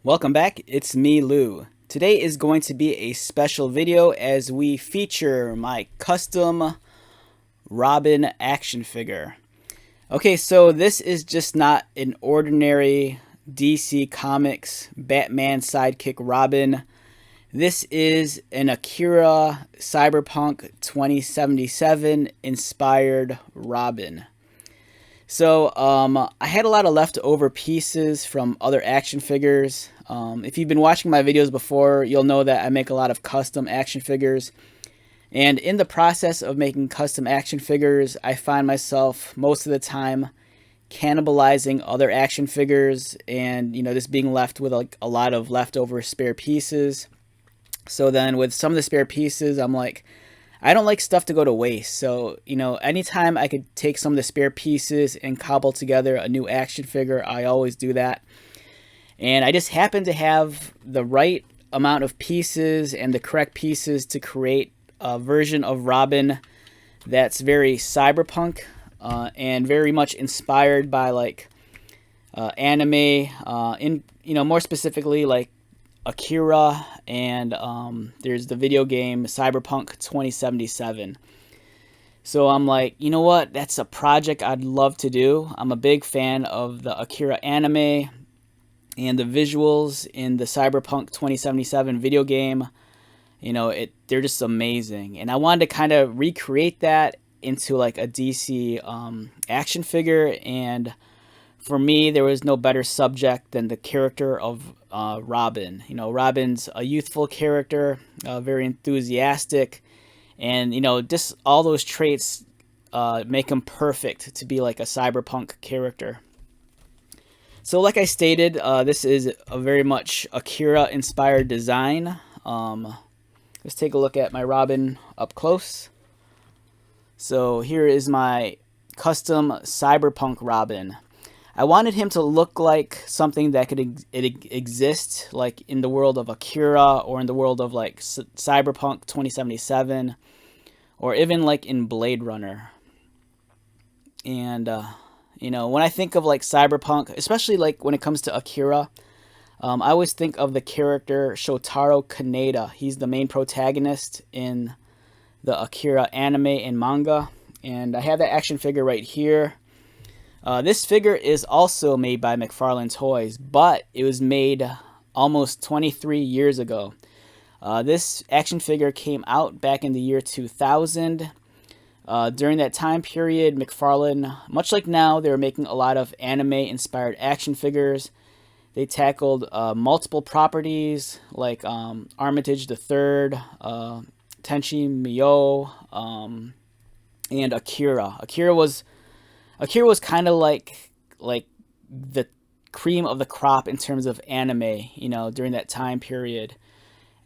Welcome back, it's me, Lou. Today is going to be a special video as we feature my custom Robin action figure. Okay, so this is just not an ordinary DC Comics Batman sidekick Robin. This is an Akira Cyberpunk 2077 inspired Robin. So I had a lot of leftover pieces from other action figures. If you've been watching my videos before, you'll know that I make a lot of custom action figures. And in the process of making custom action figures, I find myself most of the time cannibalizing other action figures and, just being left with like a lot of leftover spare pieces. So then with some of the spare pieces, I'm like, I don't like stuff to go to waste. So, anytime I could take some of the spare pieces and cobble together a new action figure, I always do that. And I just happen to have the right amount of pieces and the correct pieces to create a version of Robin that's very cyberpunk and very much inspired by like anime, more specifically like Akira, and there's the video game Cyberpunk 2077. So I'm like, you know what? That's a project I'd love to do. I'm a big fan of the Akira anime and the visuals in the Cyberpunk 2077 video game. They're just amazing. And I wanted to kind of recreate that into like a DC action figure. And for me, there was no better subject than the character of Robin. Robin's a youthful character, very enthusiastic, and just all those traits make him perfect to be like a cyberpunk character. So, like I stated, this is a very much Akira-inspired design. Let's take a look at my Robin up close. So here is my custom cyberpunk Robin. I wanted him to look like something that could exist like in the world of Akira or in the world of like Cyberpunk 2077 or even like in Blade Runner. And when I think of like Cyberpunk, especially like when it comes to Akira, I always think of the character Shotaro Kaneda. He's the main protagonist in the Akira anime and manga, and I have that action figure right here. This figure is also made by McFarlane Toys, but it was made almost 23 years ago. This action figure came out back in the year 2000. During that time period, McFarlane, much like now, they were making a lot of anime-inspired action figures. They tackled multiple properties like Armitage the Third, Tenchi Myo, and Akira. Akira was kind of like the cream of the crop in terms of anime, during that time period.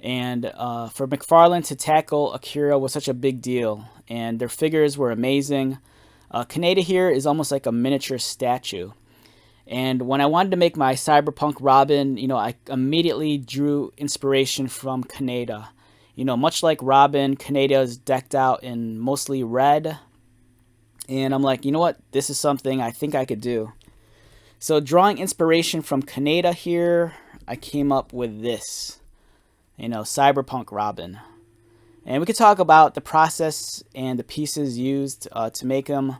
And for McFarlane to tackle Akira was such a big deal, and their figures were amazing. Kaneda here is almost like a miniature statue. And when I wanted to make my Cyberpunk Robin, I immediately drew inspiration from Kaneda. Much like Robin, Kaneda is decked out in mostly red. And I'm like, you know what? This is something I think I could do. So drawing inspiration from Kaneda here, I came up with this, Cyberpunk Robin. And we could talk about the process and the pieces used to make him.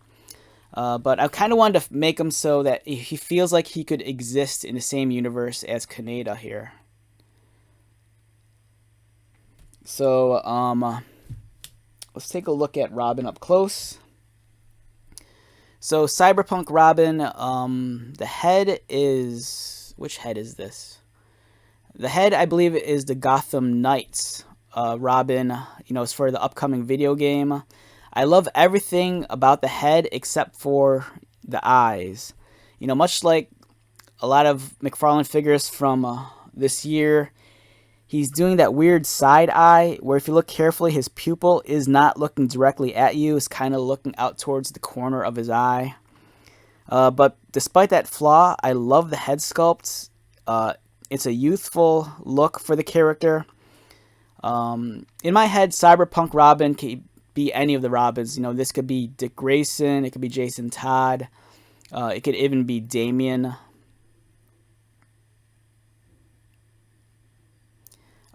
But I kind of wanted to make him so that he feels like he could exist in the same universe as Kaneda here. So let's take a look at Robin up close. So Cyberpunk Robin, the head is... Which head is this? The head, I believe, is the Gotham Knights Robin, it's for the upcoming video game. I love everything about the head except for the eyes. Much like a lot of McFarlane figures from this year, he's doing that weird side eye where if you look carefully, his pupil is not looking directly at you. It's kind of looking out towards the corner of his eye. But despite that flaw, I love the head sculpt. It's a youthful look for the character. In my head, Cyberpunk Robin can be any of the Robins. This could be Dick Grayson. It could be Jason Todd. It could even be Damian.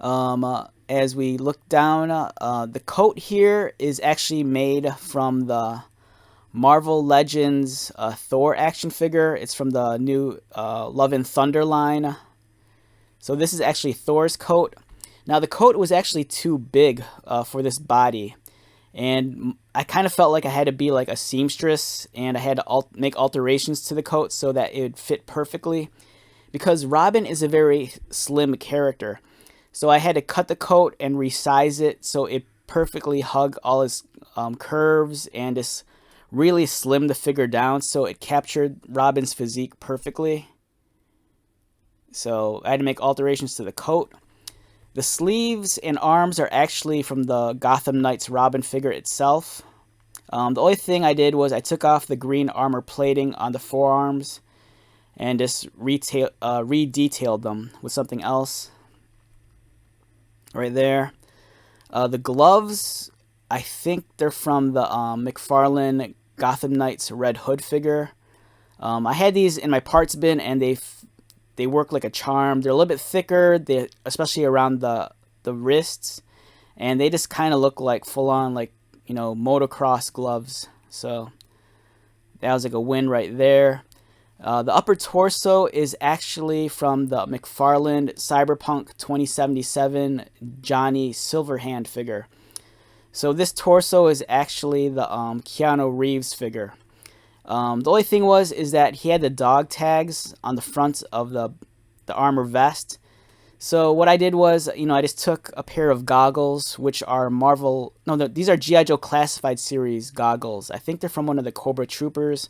As we look down, the coat here is actually made from the Marvel Legends Thor action figure. It's from the new Love and Thunder line. So this is actually Thor's coat. Now the coat was actually too big for this body, and I kind of felt like I had to be like a seamstress, and I had to make alterations to the coat so that it would fit perfectly, because Robin is a very slim character. So I had to cut the coat and resize it so it perfectly hugged all his curves, and just really slimmed the figure down so it captured Robin's physique perfectly. So I had to make alterations to the coat. The sleeves and arms are actually from the Gotham Knights Robin figure itself. The only thing I did was I took off the green armor plating on the forearms and just re-detailed them with something else. Right there. The gloves, I think they're from the McFarlane Gotham Knights Red Hood figure. I had these in my parts bin, and they work like a charm. They're a little bit thicker, especially around the wrists, and they just kind of look like full-on, like, you know, motocross gloves. So that was like a win right there. The upper torso is actually from the McFarlane Cyberpunk 2077 Johnny Silverhand figure. So this torso is actually the Keanu Reeves figure. The only thing is that he had the dog tags on the front of the armor vest. So what I did was, you know, I just took a pair of goggles, which are these are G.I. Joe Classified Series goggles. I think they're from one of the Cobra Troopers.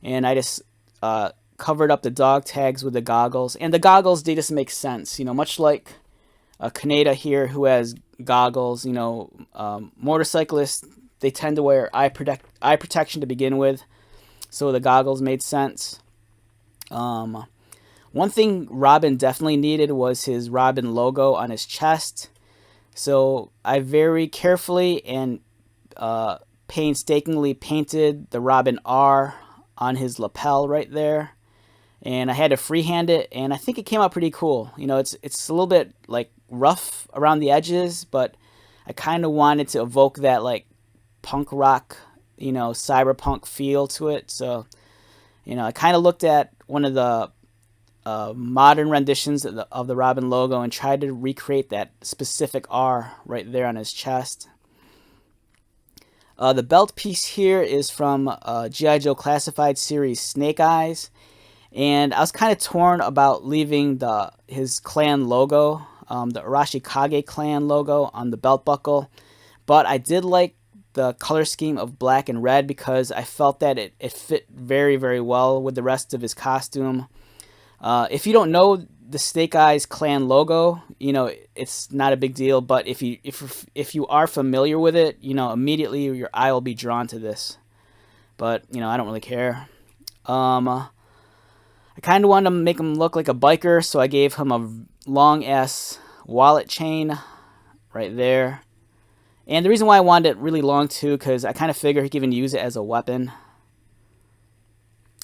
And I just covered up the dog tags with the goggles. And the goggles, they just make sense. You know, much like Kaneda here, who has goggles, you know, motorcyclists, they tend to wear eye protection to begin with. So the goggles made sense. One thing Robin definitely needed was his Robin logo on his chest. So I very carefully and painstakingly painted the Robin R on his lapel right there. And I had to freehand it, and I think it came out pretty cool. You know, it's a little bit like rough around the edges, but I kind of wanted to evoke that like punk rock, you know, cyberpunk feel to it. So, you know, I kind of looked at one of the modern renditions of the Robin logo and tried to recreate that specific R right there on his chest. The belt piece here is from G.I. Joe Classified Series Snake Eyes, and I was kind of torn about leaving his clan logo, the Arashikage clan logo, on the belt buckle, but I did like the color scheme of black and red because I felt that it fit very, very well with the rest of his costume. If you don't know the Snake Eyes clan logo, you know, it's not a big deal, but if you are familiar with it, you know, immediately your eye will be drawn to this. But, you know, I don't really care. I kind of wanted to make him look like a biker, so I gave him a long-ass wallet chain right there. And the reason why I wanted it really long, too, because I kind of figure he can even use it as a weapon.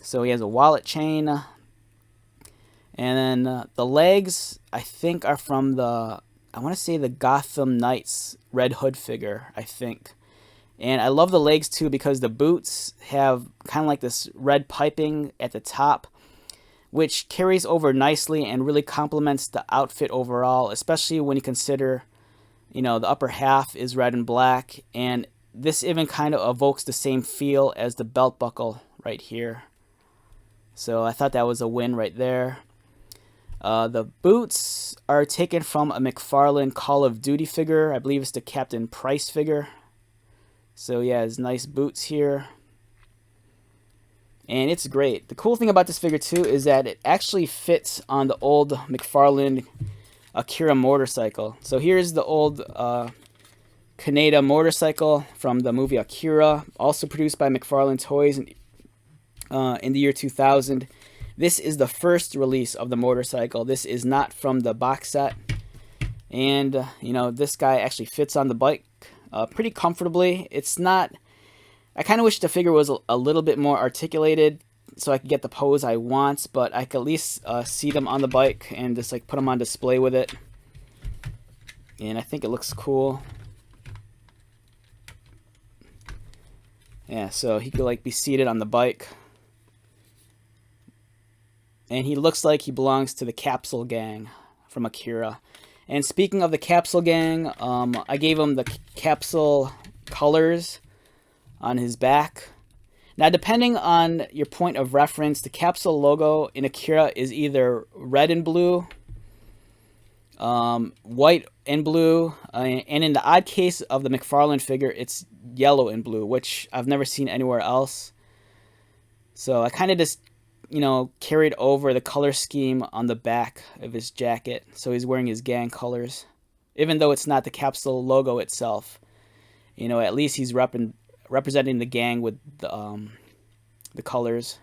So he has a wallet chain. And then the legs, I think, are from I want to say the Gotham Knights Red Hood figure, I think. And I love the legs, too, because the boots have kind of like this red piping at the top, which carries over nicely and really complements the outfit overall, especially when you consider, you know, the upper half is red and black. And this even kind of evokes the same feel as the belt buckle right here. So I thought that was a win right there. The boots are taken from a McFarlane Call of Duty figure. I believe it's the Captain Price figure. So yeah, it's nice boots here. And it's great. The cool thing about this figure too is that it actually fits on the old McFarlane Akira motorcycle. So here's the old Kaneda motorcycle from the movie Akira, also produced by McFarlane Toys in the year 2000. This is the first release of the motorcycle. This is not from the box set. And, you know, this guy actually fits on the bike pretty comfortably. It's not... I kind of wish the figure was a little bit more articulated so I could get the pose I want, but I could at least seat him on the bike and just like put him on display with it. and I think it looks cool. Yeah, so he could like be seated on the bike. And he looks like he belongs to the Capsule Gang from Akira. And speaking of the Capsule Gang, I gave him the Capsule colors on his back. Now, depending on your point of reference, the Capsule logo in Akira is either red and blue, white and blue, and in the odd case of the McFarlane figure, it's yellow and blue, which I've never seen anywhere else. So I kind of just, you know, carried over the color scheme on the back of his jacket. So he's wearing his gang colors, even though it's not the Capsule logo itself. You know, at least he's representing the gang with the colors.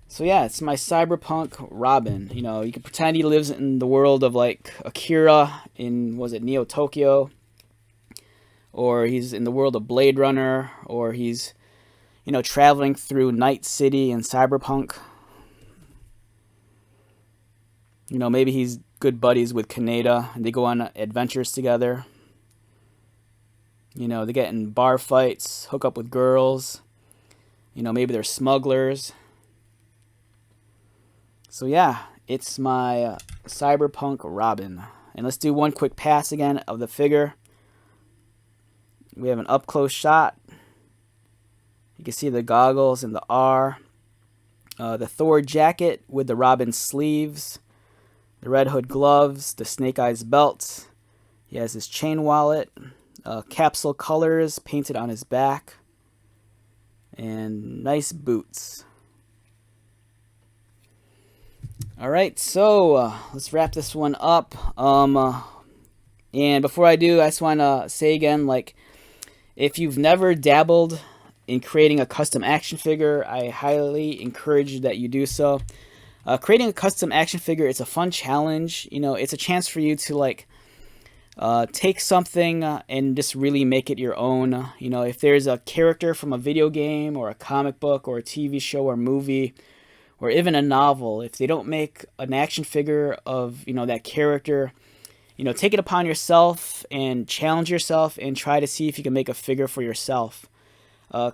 So yeah, it's my Cyberpunk Robin. You know, you can pretend he lives in the world of like Akira in, was it Neo Tokyo? Or he's in the world of Blade Runner, or he's, you know, traveling through Night City in Cyberpunk. You know, maybe he's good buddies with Kaneda, and they go on adventures together. You know, they get in bar fights, hook up with girls. You know, maybe they're smugglers. So yeah, it's my Cyberpunk Robin. And let's do one quick pass again of the figure. We have an up-close shot. You can see the goggles and the R. The Thor jacket with the Robin sleeves. The Red Hood gloves. The Snake Eyes belt. He has his chain wallet. Capsule colors painted on his back. And nice boots. Alright, so let's wrap this one up. And before I do, I just want to say again, like, if you've never dabbled in creating a custom action figure, I highly encourage that you do so. Creating a custom action figure, it's a fun challenge. You know, it's a chance for you to like take something and just really make it your own. You know, if there's a character from a video game or a comic book or a TV show or movie or even a novel, if they don't make an action figure of, you know, that character, you know, take it upon yourself and challenge yourself and try to see if you can make a figure for yourself.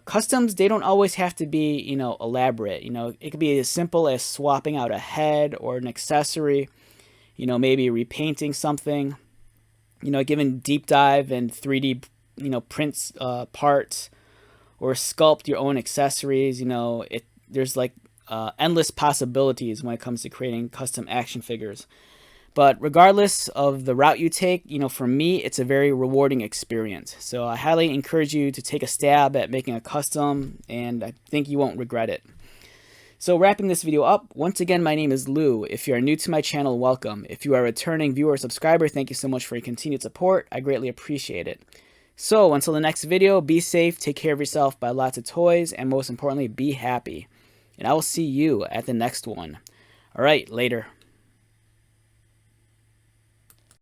Customs, they don't always have to be, you know, elaborate. You know, it could be as simple as swapping out a head or an accessory, you know, maybe repainting something, you know, giving deep dive and 3D, you know, prints parts, or sculpt your own accessories. You know, there's like endless possibilities when it comes to creating custom action figures. But regardless of the route you take, you know, for me, it's a very rewarding experience. So I highly encourage you to take a stab at making a custom, and I think you won't regret it. So wrapping this video up, once again, my name is Lou. If you are new to my channel, welcome. If you are a returning viewer or subscriber, thank you so much for your continued support. I greatly appreciate it. So until the next video, be safe, take care of yourself, buy lots of toys, and most importantly, be happy. And I will see you at the next one. All right, later.